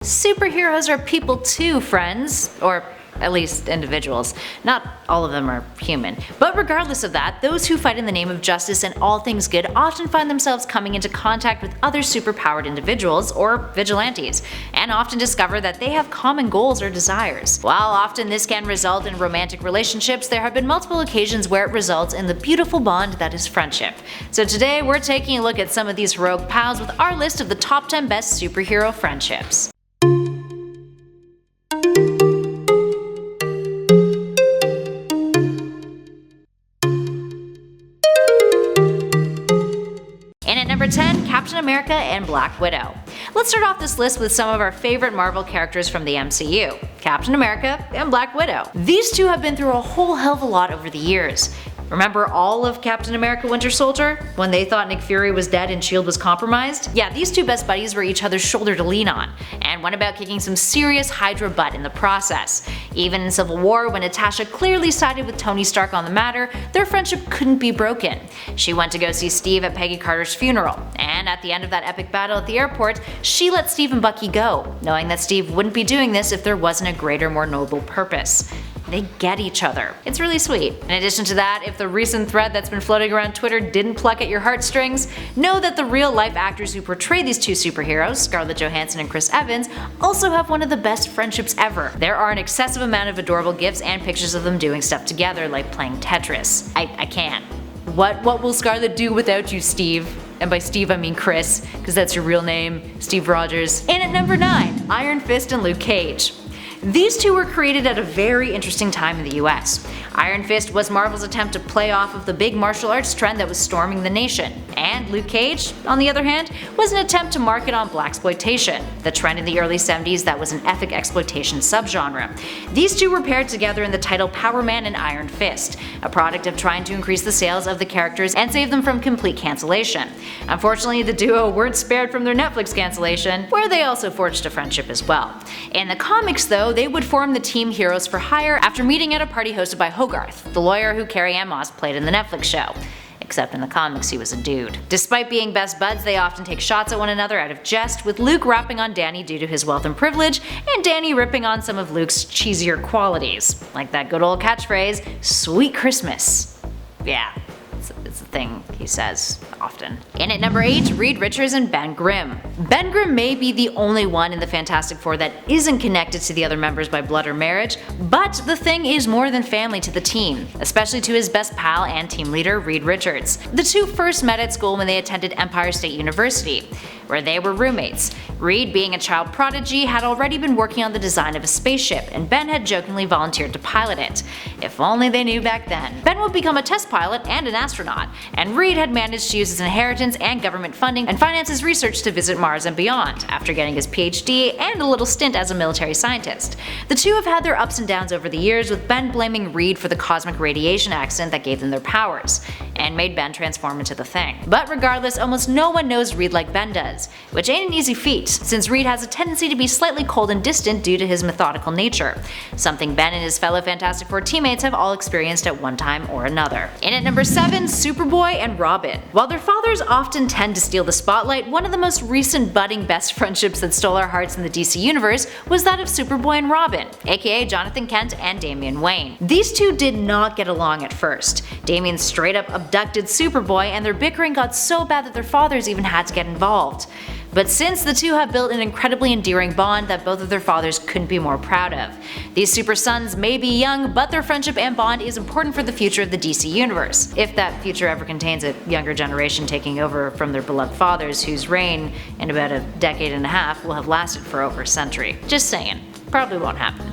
Superheroes are people too, friends. Or at least individuals. Not all of them are human. But regardless of that, those who fight in the name of justice and all things good often find themselves coming into contact with other superpowered individuals, or vigilantes, and often discover that they have common goals or desires. While often this can result in romantic relationships, there have been multiple occasions where it results in the beautiful bond that is friendship. So today we're taking a look at some of these heroic pals with our list of the top 10 best superhero friendships. Number 10. Captain America and Black Widow. Let's start off this list with some of our favorite Marvel characters from the MCU, Captain America and Black Widow. These two have been through a whole hell of a lot over the years. Remember all of Captain America Winter Soldier? When they thought Nick Fury was dead and S.H.I.E.L.D. was compromised? Yeah, these two best buddies were each other's shoulder to lean on, and went about kicking some serious Hydra butt in the process. Even in Civil War, when Natasha clearly sided with Tony Stark on the matter, their friendship couldn't be broken. She went to go see Steve at Peggy Carter's funeral, and at the end of that epic battle at the airport, she let Steve and Bucky go, knowing that Steve wouldn't be doing this if there wasn't a greater, more noble purpose. They get each other. It's really sweet. In addition to that, if the recent thread that's been floating around Twitter didn't pluck at your heartstrings, know that the real-life actors who portray these two superheroes, Scarlett Johansson and Chris Evans, also have one of the best friendships ever. There are an excessive amount of adorable gifs and pictures of them doing stuff together, like playing Tetris. I can't. What will Scarlett do without you, Steve? And by Steve I mean Chris, because that's your real name, Steve Rogers. And at number 9, Iron Fist and Luke Cage. These two were created at a very interesting time in the US. Iron Fist was Marvel's attempt to play off of the big martial arts trend that was storming the nation, and Luke Cage, on the other hand, was an attempt to market on blaxploitation, the trend in the early 70s that was an ethnic exploitation subgenre. These two were paired together in the title Power Man and Iron Fist, a product of trying to increase the sales of the characters and save them from complete cancellation. Unfortunately, the duo weren't spared from their Netflix cancellation, where they also forged a friendship as well. In the comics though, they would form the team Heroes for Hire after meeting at a party hosted by Hogarth, the lawyer who Carrie-Anne Moss played in the Netflix show. Except in the comics he was a dude. Despite being best buds, they often take shots at one another out of jest, with Luke rapping on Danny due to his wealth and privilege, and Danny ripping on some of Luke's cheesier qualities, like that good old catchphrase, "Sweet Christmas." Yeah, it's a thing he says often. And at number 8, Reed Richards and Ben Grimm. Ben Grimm may be the only one in the Fantastic Four that isn't connected to the other members by blood or marriage, but the Thing is more than family to the team, especially to his best pal and team leader, Reed Richards. The two first met at school when they attended Empire State University, where they were roommates. Reed, being a child prodigy, had already been working on the design of a spaceship, and Ben had jokingly volunteered to pilot it. If only they knew back then. Ben would become a test pilot and an astronaut, and Reed had managed to use his inheritance and government funding and finance his research to visit Mars and beyond, after getting his PhD and a little stint as a military scientist. The two have had their ups and downs over the years, with Ben blaming Reed for the cosmic radiation accident that gave them their powers, and made Ben transform into the Thing. But regardless, almost no one knows Reed like Ben does, which ain't an easy feat, since Reed has a tendency to be slightly cold and distant due to his methodical nature, something Ben and his fellow Fantastic Four teammates have all experienced at one time or another. In at number 7, Superboy and Robin. While their fathers often tend to steal the spotlight, one of the most recent budding best friendships that stole our hearts in the DC universe was that of Superboy and Robin, aka Jonathan Kent and Damian Wayne. These two did not get along at first. Damian straight up abducted Superboy, and their bickering got so bad that their fathers even had to get involved. But since the two have built an incredibly endearing bond that both of their fathers couldn't be more proud of. These super sons may be young, but their friendship and bond is important for the future of the DC universe, if that future ever contains a younger generation taking over from their beloved fathers, whose reign in about a decade and a half will have lasted for over a century. Just saying, probably won't happen.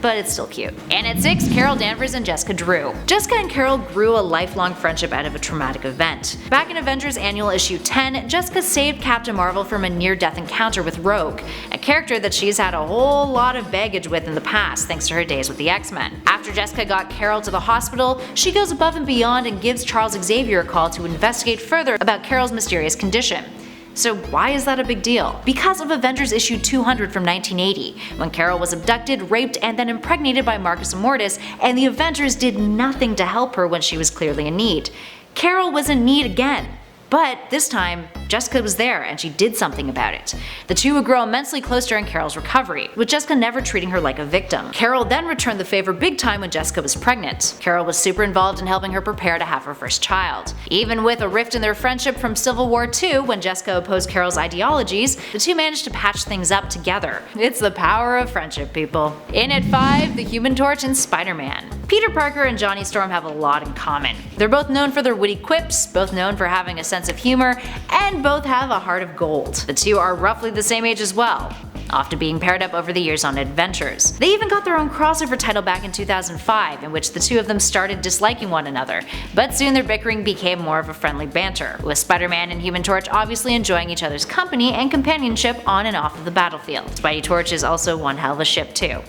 But it's still cute. And at 6, Carol Danvers and Jessica Drew. Jessica and Carol grew a lifelong friendship out of a traumatic event. Back in Avengers Annual Issue 10, Jessica saved Captain Marvel from a near-death encounter with Rogue, a character that she's had a whole lot of baggage with in the past thanks to her days with the X-Men. After Jessica got Carol to the hospital, she goes above and beyond and gives Charles Xavier a call to investigate further about Carol's mysterious condition. So why is that a big deal? Because of Avengers issue 200 from 1980, when Carol was abducted, raped, and then impregnated by Marcus Immortus, and the Avengers did nothing to help her when she was clearly in need. Carol was in need again. But this time, Jessica was there and she did something about it. The two would grow immensely close during Carol's recovery, with Jessica never treating her like a victim. Carol then returned the favor big time when Jessica was pregnant. Carol was super involved in helping her prepare to have her first child. Even with a rift in their friendship from Civil War II when Jessica opposed Carol's ideologies, the two managed to patch things up together. It's the power of friendship, people. In at 5, the Human Torch and Spider-Man. Peter Parker and Johnny Storm have a lot in common. They're both known for their witty quips, both known for having a sense of humor, and both have a heart of gold. The two are roughly the same age as well, often being paired up over the years on adventures. They even got their own crossover title back in 2005, in which the two of them started disliking one another, but soon their bickering became more of a friendly banter, with Spider-Man and Human Torch obviously enjoying each other's company and companionship on and off of the battlefield. Spidey Torch is also one hell of a ship too.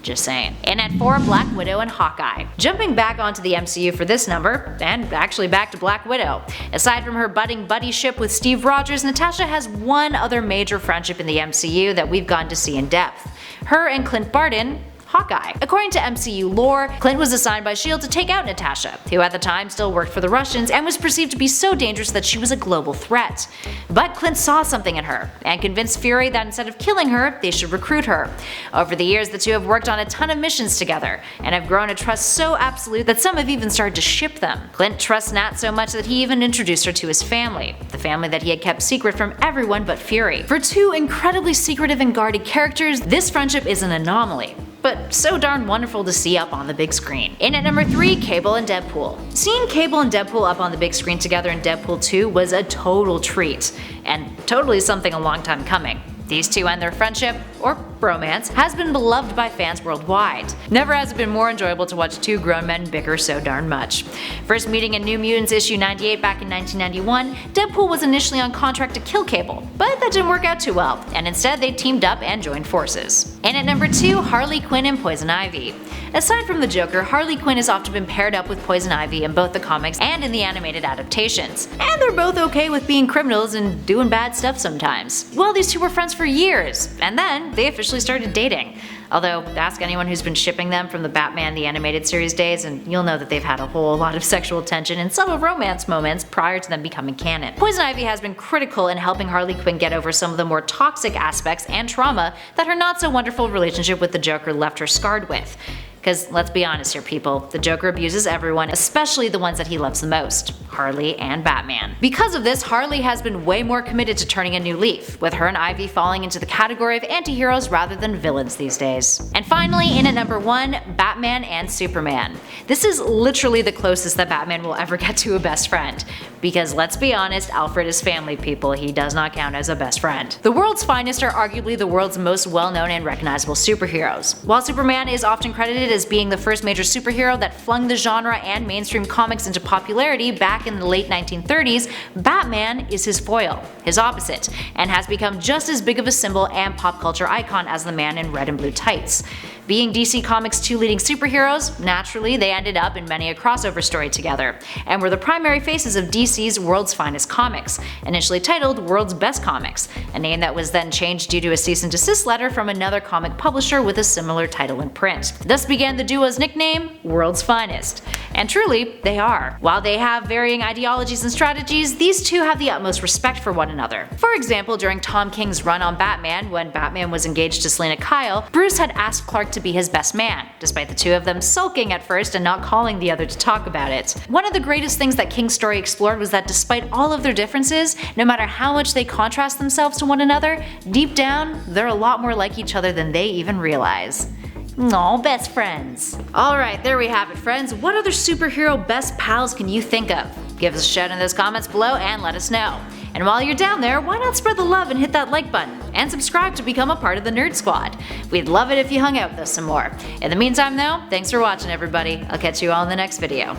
Just saying. In at 4, Black Widow and Hawkeye. Jumping back onto the MCU for this number, and actually back to Black Widow. Aside from her budding buddyship with Steve Rogers, Natasha has one other major friendship in the MCU that we've gotten to see in depth. Her and Clint Barton, Hawkeye. According to MCU lore, Clint was assigned by S.H.I.E.L.D. to take out Natasha, who at the time still worked for the Russians and was perceived to be so dangerous that she was a global threat. But Clint saw something in her, and convinced Fury that instead of killing her, they should recruit her. Over the years, the two have worked on a ton of missions together, and have grown a trust so absolute that some have even started to ship them. Clint trusts Nat so much that he even introduced her to his family, the family that he had kept secret from everyone but Fury. For two incredibly secretive and guarded characters, this friendship is an anomaly, but so darn wonderful to see up on the big screen. In at number 3, Cable and Deadpool. Seeing Cable and Deadpool up on the big screen together in Deadpool 2 was a total treat, and totally something a long time coming. These two and their friendship, or bromance, has been beloved by fans worldwide. Never has it been more enjoyable to watch two grown men bicker so darn much. First meeting in New Mutants issue 98 back in 1991, Deadpool was initially on contract to kill Cable, but that didn't work out too well, and instead they teamed up and joined forces. And at number 2, Harley Quinn and Poison Ivy. Aside from the Joker, Harley Quinn has often been paired up with Poison Ivy in both the comics and in the animated adaptations, and they're both okay with being criminals and doing bad stuff sometimes. Well, these two were friends for years, and then they officially started dating. Although, ask anyone who's been shipping them from the Batman the Animated Series days and you'll know that they've had a whole lot of sexual tension and subtle romance moments prior to them becoming canon. Poison Ivy has been critical in helping Harley Quinn get over some of the more toxic aspects and trauma that her not so wonderful relationship with the Joker left her scarred with. Because let's be honest here, people, the Joker abuses everyone, especially the ones that he loves the most, Harley and Batman. Because of this, Harley has been way more committed to turning a new leaf, with her and Ivy falling into the category of anti-heroes rather than villains these days. And finally, in at number 1, Batman and Superman. This is literally the closest that Batman will ever get to a best friend. Because let's be honest, Alfred is family, people, he does not count as a best friend. The world's finest are arguably the world's most well-known and recognizable superheroes. While Superman is often credited as being the first major superhero that flung the genre and mainstream comics into popularity back in the late 1930s, Batman is his foil, his opposite, and has become just as big of a symbol and pop culture icon as the man in red and blue tights. Being DC Comics' two leading superheroes, naturally they ended up in many a crossover story together, and were the primary faces of DC's World's Finest Comics, initially titled World's Best Comics, a name that was then changed due to a cease and desist letter from another comic publisher with a similar title in print. Thus began the duo's nickname, World's Finest. And truly, they are. While they have varying ideologies and strategies, these two have the utmost respect for one another. For example, during Tom King's run on Batman, when Batman was engaged to Selina Kyle, Bruce had asked Clark to be his best man, despite the two of them sulking at first and not calling the other to talk about it. One of the greatest things that King's story explored was that despite all of their differences, no matter how much they contrast themselves to one another, deep down, they're a lot more like each other than they even realize. Aw, best friends. Alright, there we have it, friends. What other superhero best pals can you think of? Give us a shout in those comments below and let us know. And while you're down there, why not spread the love and hit that like button? And subscribe to become a part of the Nerd Squad. We'd love it if you hung out with us some more. In the meantime though, thanks for watching everybody. I'll catch you all in the next video.